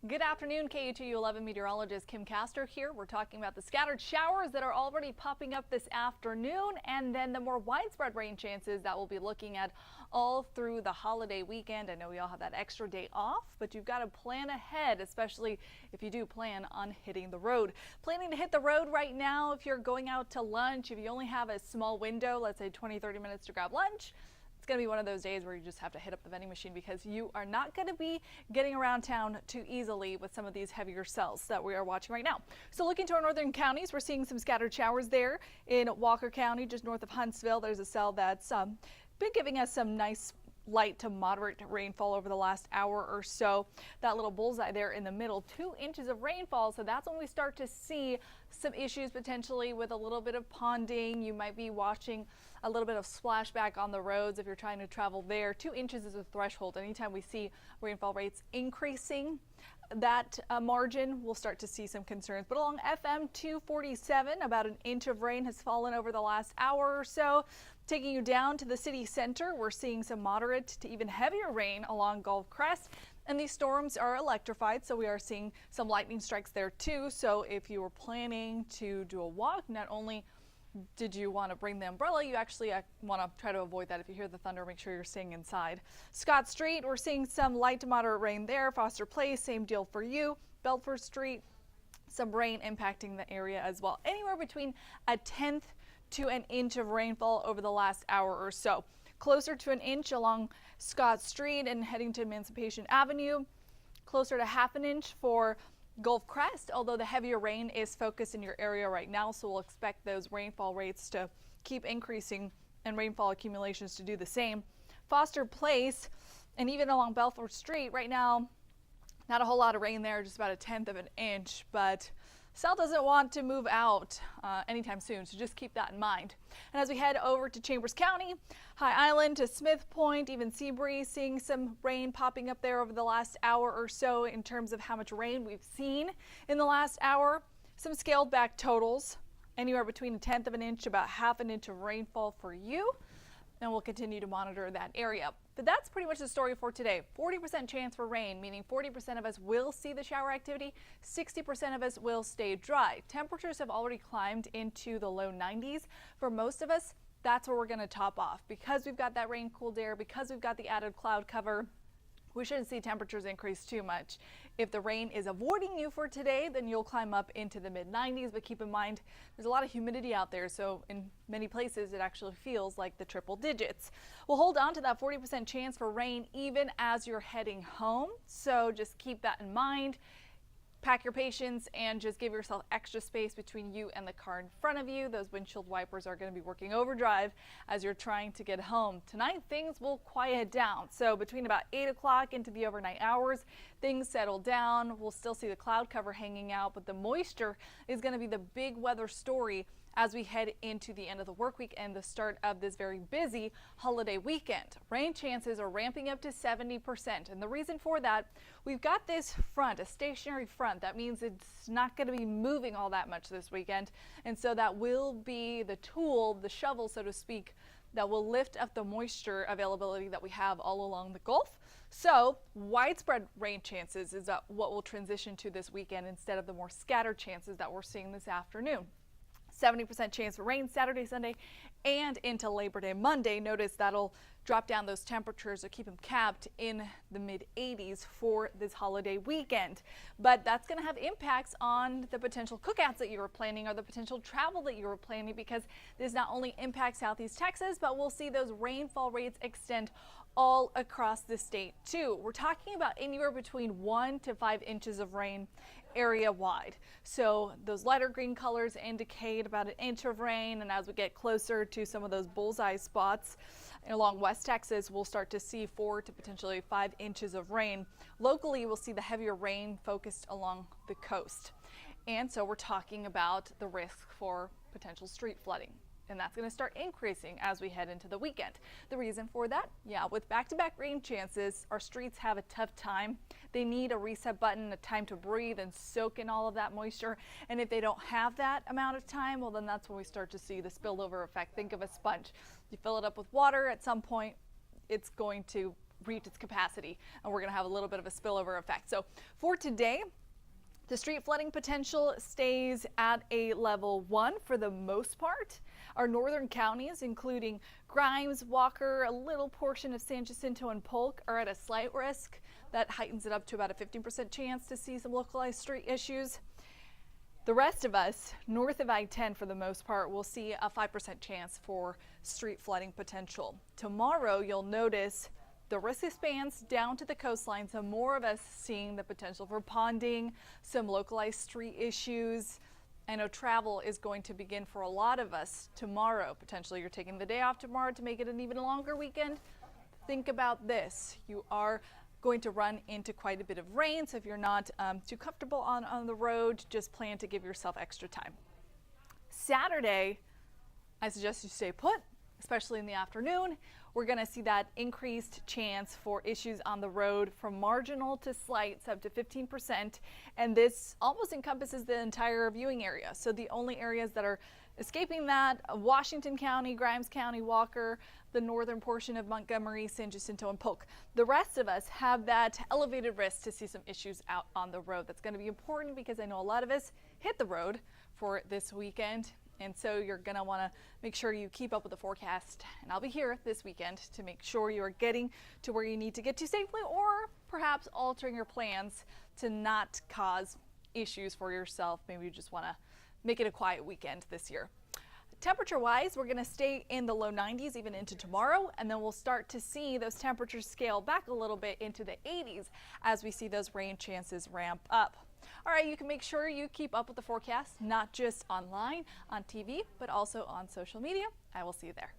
Good afternoon, KUTU 11 meteorologist Kim Castor here. We're talking about the scattered showers that are already popping up this afternoon and then the more widespread rain chances that we'll be looking at all through the holiday weekend. I know we all have that extra day off, but you've got to plan ahead, especially if you do plan on hitting the road. Planning to hit the road right now if you're going out to lunch, if you only have a small window, let's say 20-30 minutes to grab lunch. It's going to be one of those days where you just have to hit up the vending machine because you are not going to be getting around town too easily with some of these heavier cells that we are watching right now. So looking to our northern counties, we're seeing some scattered showers there in Walker County, just north of Huntsville. There's a cell that's been giving us some nice light to moderate rainfall over the last hour or so. That little bullseye there in the middle, 2 inches of rainfall. So that's when we start to see some issues potentially with a little bit of ponding. You might be watching a little bit of splashback on the roads if you're trying to travel there. 2 inches is a threshold. Anytime we see rainfall rates increasing that margin, we'll start to see some concerns. But along FM 247, about an inch of rain has fallen over the last hour or so. Taking you down to the city center, we're seeing some moderate to even heavier rain along Gulf Crest. And these storms are electrified, so we are seeing some lightning strikes there too. So if you were planning to do a walk, not only did you want to bring the umbrella, you actually want to try to avoid that. If you hear the thunder, make sure you're staying inside. Scott Street, we're seeing some light to moderate rain there. Foster Place, same deal for you. Belford Street, some rain impacting the area as well. Anywhere between a tenth to an inch of rainfall over the last hour or so. Closer to an inch along Scott Street and heading to Emancipation Avenue. Closer to half an inch for Gulf Crest, although the heavier rain is focused in your area right now, so we'll expect those rainfall rates to keep increasing and rainfall accumulations to do the same. Foster Place and even along Belford Street right now, not a whole lot of rain there, just about a tenth of an inch, but South doesn't want to move out anytime soon, so just keep that in mind. And as we head over to Chambers County, High Island to Smith Point, even Seabury, seeing some rain popping up there over the last hour or so in terms of how much rain we've seen in the last hour. Some scaled back totals, anywhere between a tenth of an inch, about half an inch of rainfall for you. And we'll continue to monitor that area. But that's pretty much the story for today. 40% chance for rain, meaning 40% of us will see the shower activity, 60% of us will stay dry. Temperatures have already climbed into the low 90s. For most of us, that's where we're going to top off. Because we've got that rain cooled air, because we've got the added cloud cover, we shouldn't see temperatures increase too much. If the rain is avoiding you for today, then you'll climb up into the mid-90s, but keep in mind there's a lot of humidity out there, so in many places it actually feels like the triple digits. We'll hold on to that 40% chance for rain even as you're heading home, so just keep that in mind. Pack your patience and just give yourself extra space between you and the car in front of you. Those windshield wipers are going to be working overdrive as you're trying to get home. Tonight, things will quiet down. So between about 8 o'clock into the overnight hours, things settle down. We'll still see the cloud cover hanging out, but the moisture is going to be the big weather story as we head into the end of the work week and the start of this very busy holiday weekend. Rain chances are ramping up to 70%. And the reason for that, we've got this front, a stationary front. That means it's not going to be moving all that much this weekend. And so that will be the tool, the shovel, so to speak, that will lift up the moisture availability that we have all along the Gulf. So widespread rain chances is what we'll transition to this weekend instead of the more scattered chances that we're seeing this afternoon. 70% chance for rain Saturday, Sunday, and into Labor Day Monday. Notice that'll drop down those temperatures or keep them capped in the mid-80s for this holiday weekend. But that's going to have impacts on the potential cookouts that you were planning or the potential travel that you were planning, because this not only impacts Southeast Texas, but we'll see those rainfall rates extend all across the state too. We're talking about anywhere between 1 to 5 inches of rain area wide. So those lighter green colors indicate about an inch of rain, and as we get closer to some of those bullseye spots along West Texas, we'll start to see 4 to potentially 5 inches of rain. Locally, we'll see the heavier rain focused along the coast. And so we're talking about the risk for potential street flooding. And that's going to start increasing as we head into the weekend. The reason for that? Yeah, with back-to-back rain chances, our streets have a tough time. They need a reset button, a time to breathe and soak in all of that moisture. And if they don't have that amount of time, well, then that's when we start to see the spillover effect. Think of a sponge. You fill it up with water, at some point it's going to reach its capacity, and we're going to have a little bit of a spillover effect. So for today, the street flooding potential stays at a level 1 for the most part. Our northern counties, including Grimes, Walker, a little portion of San Jacinto and Polk, are at a slight risk. That heightens it up to about a 15% chance to see some localized street issues. The rest of us, north of I-10 for the most part, will see a 5% chance for street flooding potential. Tomorrow, you'll notice the risk expands down to the coastline, so more of us seeing the potential for ponding, some localized street issues. I know travel is going to begin for a lot of us tomorrow. Potentially you're taking the day off tomorrow to make it an even longer weekend. Think about this. You are going to run into quite a bit of rain, so if you're not too comfortable on the road, just plan to give yourself extra time. Saturday, I suggest you stay put, especially in the afternoon. We're going to see that increased chance for issues on the road from marginal to slight, so up to 15%. And this almost encompasses the entire viewing area. So the only areas that are escaping that, Washington County, Grimes County, Walker, the northern portion of Montgomery, San Jacinto, and Polk. The rest of us have that elevated risk to see some issues out on the road. That's going to be important because I know a lot of us hit the road for this weekend. And so you're going to want to make sure you keep up with the forecast. And I'll be here this weekend to make sure you are getting to where you need to get to safely, or perhaps altering your plans to not cause issues for yourself. Maybe you just want to make it a quiet weekend this year. Temperature-wise, we're going to stay in the low 90s even into tomorrow, and then we'll start to see those temperatures scale back a little bit into the 80s as we see those rain chances ramp up. All right, you can make sure you keep up with the forecast, not just online, on TV, but also on social media. I will see you there.